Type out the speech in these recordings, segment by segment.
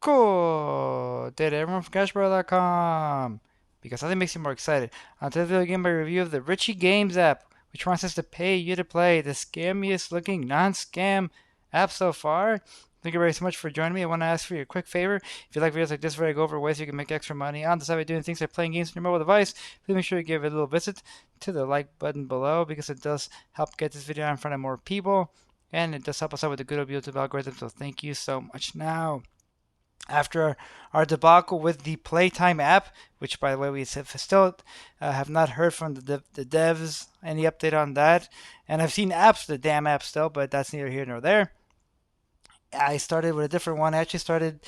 Cool! Did everyone from CashBar.com because nothing makes you more excited. On today's video game, my review of the Richie Games App, which wants us to pay you to play the scammiest looking non-scam app so far. Thank you very so much for joining me. I want to ask for your quick favor. If you like videos like this where I go over ways you can make extra money on the side by doing things like playing games on your mobile device, please make sure you give it a little visit to the like button below because it does help get this video in front of more people and it does help us out with the good old YouTube algorithm. So thank you so much. Now, after our debacle with the Playtime app, which by the way we still have not heard from the devs any update on that, and I've seen the damn app still, but that's neither here nor there. I started with a different one. I actually started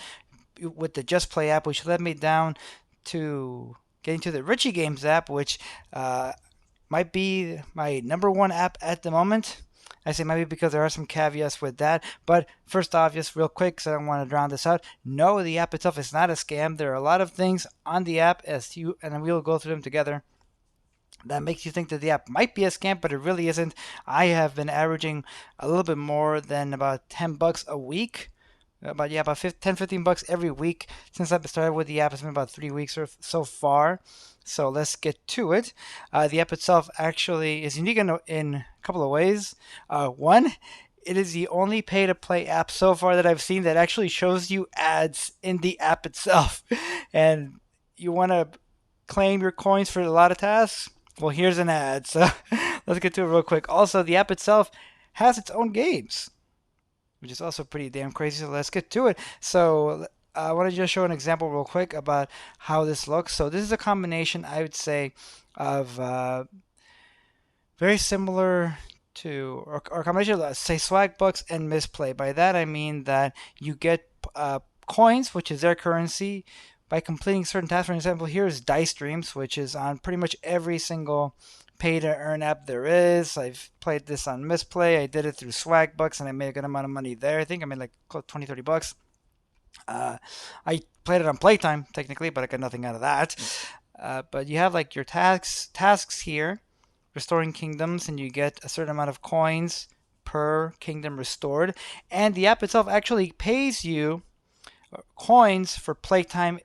with the Just Play app, which led me down to getting to the Richie Games app, which might be my #1 app at the moment. I say maybe because there are some caveats with that. But first off, just real quick, because I don't want to drown this out. No, the app itself is not a scam. There are a lot of things on the app, and we'll go through them together, that makes you think that the app might be a scam, but it really isn't. I have been averaging a little bit more than about $10 a week. About 10, $15 every week since I've started with the app. It's been about 3 weeks or so far. So let's get to it. The app itself actually is unique in a couple of ways. One, it is the only pay-to-play app so far that I've seen that actually shows you ads in the app itself. And you want to claim your coins for a lot of tasks? Well, here's an ad. So let's get to it real quick. Also, the app itself has its own games, which is also pretty damn crazy. So let's get to it. So I want to just show an example real quick about how this looks. So this is a combination, I would say, of very similar to, or a combination of, say, swag bucks and misplay. By that I mean that you get coins, which is their currency, by completing certain tasks. For example, here is Dice Dreams, which is on pretty much every single pay to earn app there is. I've played this on Misplay. I did it through Swag Bucks and I made a good amount of money there. I think I made like close to 20, $30. I played it on Playtime technically, but I got nothing out of that. But you have like your tasks here, restoring kingdoms, and you get a certain amount of coins per kingdom restored. And the app itself actually pays you coins for playtime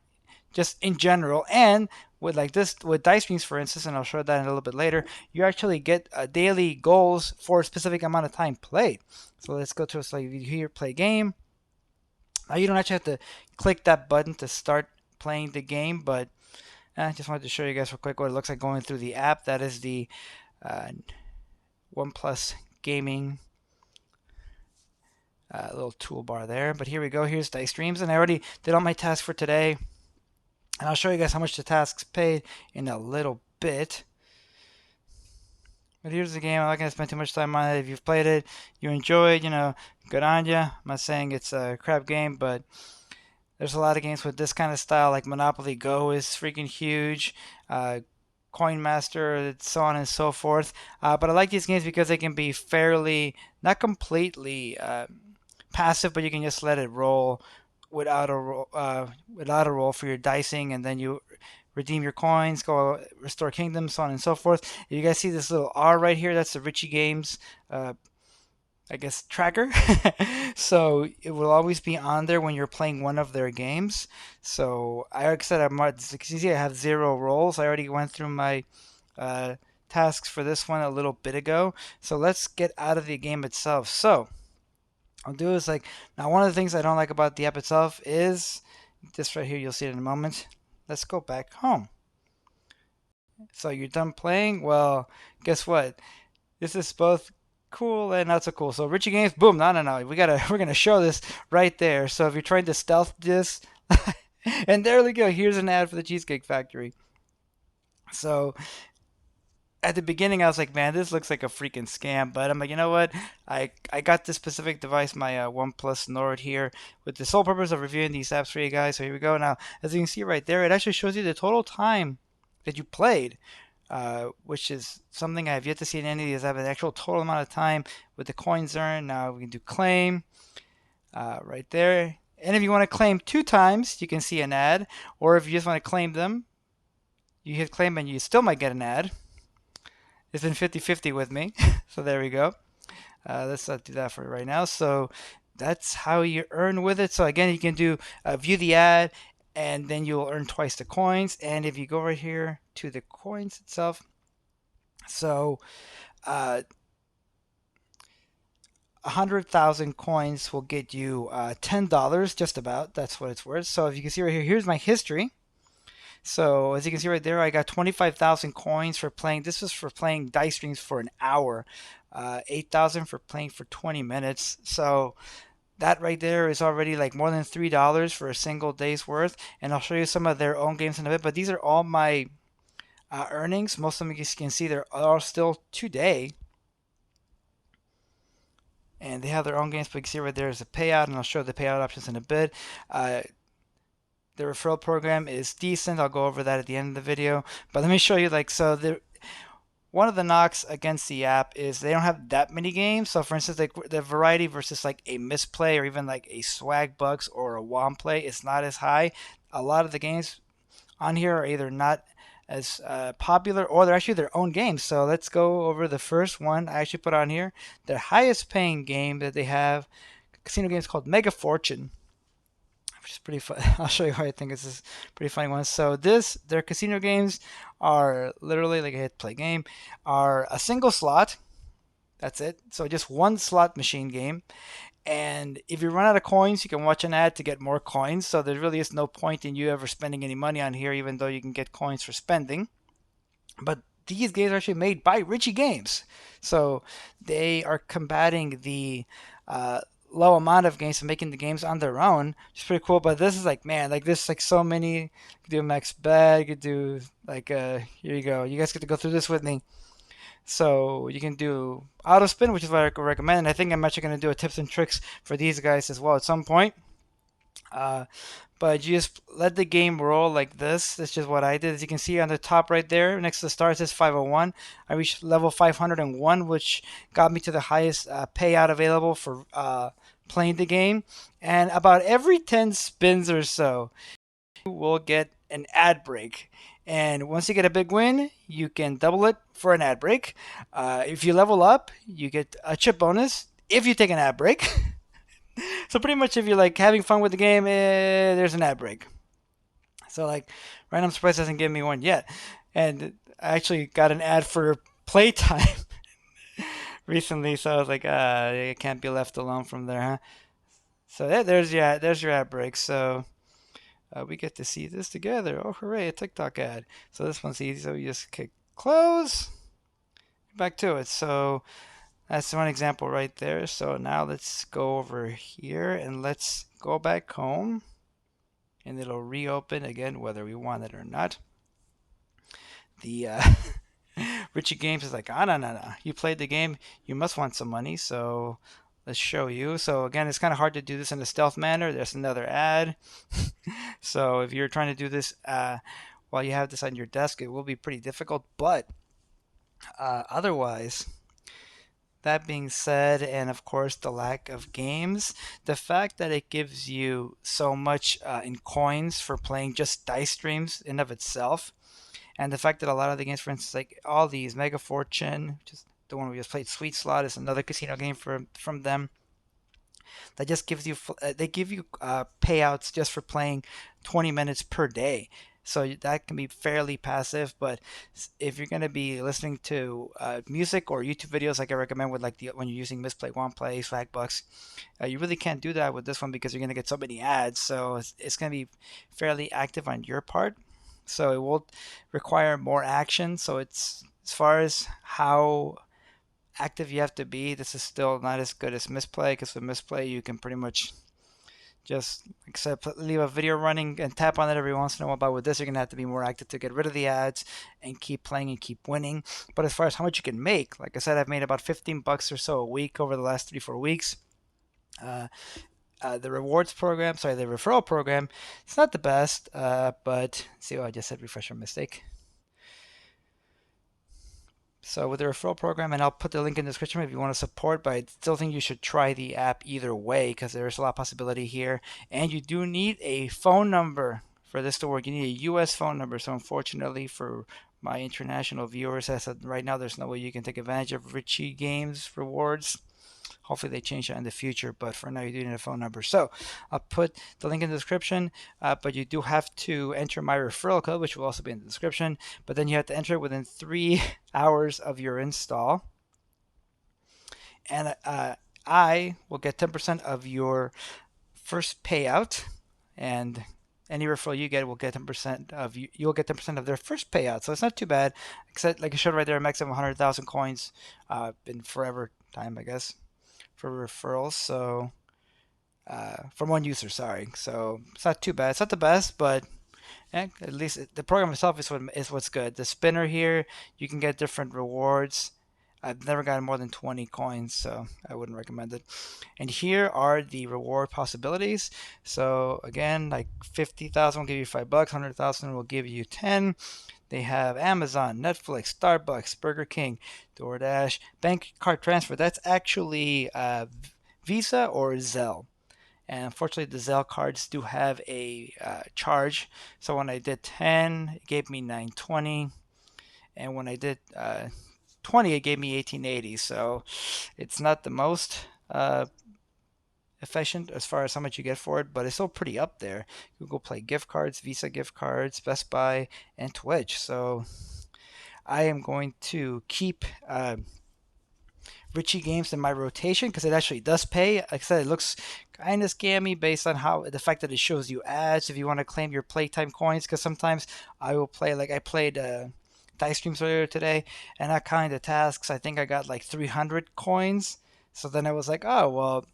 just in general, and with like this, with Dice Streams for instance, and I'll show that in a little bit later, you actually get daily goals for a specific amount of time played. So let's go to a slide here, play game. Now you don't actually have to click that button to start playing the game, but I just wanted to show you guys real quick what it looks like going through the app. That is the OnePlus Gaming little toolbar there. But here we go. Here's Dice Streams, and I already did all my tasks for today. And I'll show you guys how much the tasks paid in a little bit. But here's the game. I'm not going to spend too much time on it. If you've played it, you enjoyed, good on you. I'm not saying it's a crap game, but there's a lot of games with this kind of style, like Monopoly Go is freaking huge. Coin Master, so on and so forth. But I like these games because they can be fairly, not completely passive, but you can just let it roll without a roll for your dicing, and then you redeem your coins, go restore kingdoms, so on and so forth. If you guys see this little R right here, that's the Richie Games I guess tracker. So it will always be on there when you're playing one of their games. So I said I have 0 rolls. I already went through my tasks for this one a little bit ago. So let's get out of the game itself. So I'll do is now one of the things I don't like about the app itself is this right here. You'll see it in a moment. Let's go back home. So you're done playing? Well, guess what? This is both cool and not so cool. So Richie Games, boom, no. We're gonna show this right there. So if you're trying to stealth this, and there we go. Here's an ad for the Cheesecake Factory. So at the beginning I was like, man, this looks like a freaking scam. But I'm like, you know what? I got this specific device, my OnePlus Nord here, with the sole purpose of reviewing these apps for you guys. So here we go. Now, as you can see right there, it actually shows you the total time that you played. Which is something I have yet to see in any of these. I have an actual total amount of time with the coins earned. Now we can do claim right there. And if you want to claim 2 times, you can see an ad. Or if you just want to claim them, you hit claim and you still might get an ad. It's been 50-50 with me. So there we go. Let's not do that for right now. So that's how you earn with it. So again, you can do view the ad, and then you'll earn twice the coins. And if you go right here to the coins itself, so uh, 100,000 coins will get you $10, just about. That's what it's worth. So if you can see right here, here's my history. So as you can see right there, I got 25,000 coins for playing. This was for playing dice streams for an hour. 8,000 for playing for 20 minutes. So that right there is already like more than $3 for a single day's worth. And I'll show you some of their own games in a bit. But these are all my earnings. Most of them you can see they're all still today. And they have their own games, but you can see right there is a payout, and I'll show the payout options in a bit. The referral program is decent. I'll go over that at the end of the video. But let me show you, like, so one of the knocks against the app is they don't have that many games. So for instance, like the variety versus like a misplay or even like a swag bucks or a womp play is not as high. A lot of the games on here are either not as popular or they're actually their own games. So let's go over the first one I actually put on here. Their highest paying game that they have, casino game, is called Mega Fortune, which is pretty fun. I'll show you why I think this is a pretty funny one. So their casino games are literally like a hit play game, are a single slot. That's it. So just one slot machine game. And if you run out of coins, you can watch an ad to get more coins. So there really is no point in you ever spending any money on here, even though you can get coins for spending. But these games are actually made by Richie Games. So they are combating the low amount of games and making the games on their own, which is pretty cool. But this is like, man, like this, like so many. You could do max bet, you could do like, here you go. You guys get to go through this with me. So you can do auto spin, which is what I recommend. And I think I'm actually going to do a tips and tricks for these guys as well at some point. Uh, but you just let the game roll like this. That's just what I did. As you can see on the top right there, next to the stars, it says 501. I reached level 501, which got me to the highest payout available for playing the game. And about every 10 spins or so, you will get an ad break. And once you get a big win, you can double it for an ad break. If you level up, you get a chip bonus if you take an ad break. So pretty much if you're like having fun with the game, there's an ad break. So like, Random Surprise hasn't given me one yet. And I actually got an ad for Playtime recently, so I was like, it can't be left alone from there, huh? So there's your ad break. So we get to see this together. Oh, hooray, a TikTok ad. So this one's easy. So you just click close, back to it. So that's one example right there. So now let's go over here and let's go back home. And it'll reopen again, whether we want it or not. The Richie Games is like, no. You played the game, you must want some money. So let's show you. So again, it's kind of hard to do this in a stealth manner. There's another ad. So if you're trying to do this while you have this on your desk, it will be pretty difficult. But otherwise, that being said, and of course the lack of games, the fact that it gives you so much in coins for playing just dice streams in of itself, and the fact that a lot of the games, for instance, like all these Mega Fortune, just the one we just played, Sweet Slot is another casino game from them, that just gives you they give you payouts just for playing 20 minutes per day. So that can be fairly passive, but if you're going to be listening to music or YouTube videos, like I recommend with like when you're using Misplay, One Play, Swag Bucks, you really can't do that with this one because you're going to get so many ads. So it's going to be fairly active on your part. So it will require more action. So it's as far as how active you have to be, this is still not as good as Misplay, because with Misplay you can pretty much just except leave a video running and tap on it every once in a while. But with this, you're gonna have to be more active to get rid of the ads and keep playing and keep winning. But as far as how much you can make, like I said, I've made about 15 bucks or so a week over the last 3-4 weeks. The rewards program, sorry, the referral program, it's not the best, but see what I just said, refresher mistake. So with the referral program, and I'll put the link in the description if you want to support, but I still think you should try the app either way because there's a lot of possibility here. And you do need a phone number for this to work. You need a US phone number. So unfortunately for my international viewers, as said, right now there's no way you can take advantage of Richie Games rewards. Hopefully they change that in the future, but for now you do need a phone number. So I'll put the link in the description, but you do have to enter my referral code, which will also be in the description. But then you have to enter it within 3 hours of your install. And I will get 10% of your first payout, and any referral you get will get 10% of you'll get 10% of their first payout. So it's not too bad. Except like I showed right there, a maximum 100,000 coins in forever time, I guess, for referrals. So from one user, sorry. So it's not too bad. It's not the best, but at least the program itself is what's good. The spinner here, you can get different rewards. I've never gotten more than 20 coins, so I wouldn't recommend it. And here are the reward possibilities. So again, like 50,000 will give you $5, 100,000 will give you 10. They have Amazon, Netflix, Starbucks, Burger King, DoorDash, bank card transfer. That's actually Visa or Zelle. And unfortunately, the Zelle cards do have a charge. So when I did 10, it gave me 920. And when I did 20, it gave me 1880. So it's not the most efficient as far as how much you get for it, but it's still pretty up there. Google Play gift cards, Visa gift cards, Best Buy, and Twitch. So I am going to keep Richie Games in my rotation because it actually does pay. Like I said, it looks kind of scammy based on how the fact that it shows you ads if you want to claim your Playtime coins. Because sometimes I will play, like I played dice streams earlier today, and I counted the tasks. I think I got like 300 coins. So then I was like, oh well,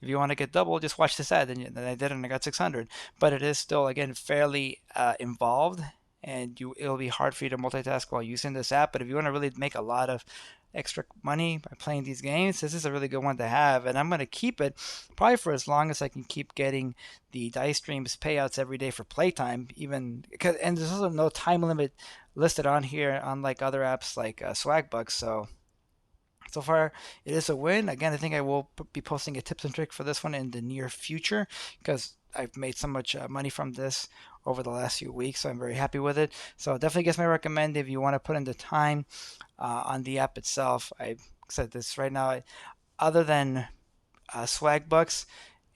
if you want to get double, just watch this ad. And then I did, and I got 600. But it is still, again, fairly involved, and it'll be hard for you to multitask while using this app. But if you want to really make a lot of extra money by playing these games, this is a really good one to have. And I'm going to keep it probably for as long as I can keep getting the dice streams payouts every day for Playtime. Even because, and there's also no time limit listed on here, unlike other apps like Swagbucks. So far, it is a win. Again, I think I will be posting a tips and trick for this one in the near future because I've made so much money from this over the last few weeks, so I'm very happy with it. So definitely guess my recommend if you want to put in the time on the app itself. I said this right now, other than Swagbucks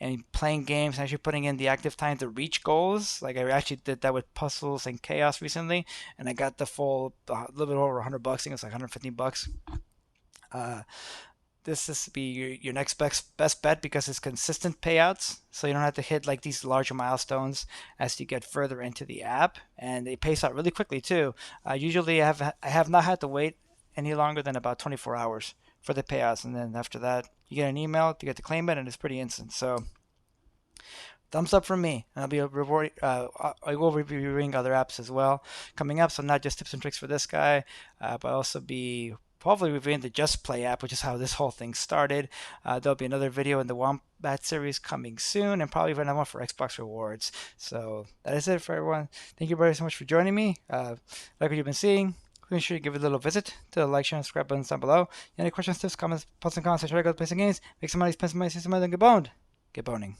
and playing games and actually putting in the active time to reach goals. Like I actually did that with puzzles and chaos recently, and I got the full a little bit over $100. I think it's like $150. This is be your next best bet because it's consistent payouts, so you don't have to hit like these larger milestones as you get further into the app, and it pays out really quickly too. Usually, I have not had to wait any longer than about 24 hours for the payouts, and then after that, you get an email to get to claim it, and it's pretty instant. So thumbs up from me. And I'll be I will be reviewing other apps as well coming up. So not just tips and tricks for this guy, but also be probably reviewing the Just Play app, which is how this whole thing started. There'll be another video in the Wombat series coming soon, and probably another one for Xbox Rewards. So that is it for everyone. Thank you very so much for joining me. Like what you've been seeing, make sure you give it a little visit to the like, share, and subscribe buttons down below. Any questions, tips, comments, posts, and comments, I try to go to play some games, make some money, spend some money, see some money, then get boned. Get boning.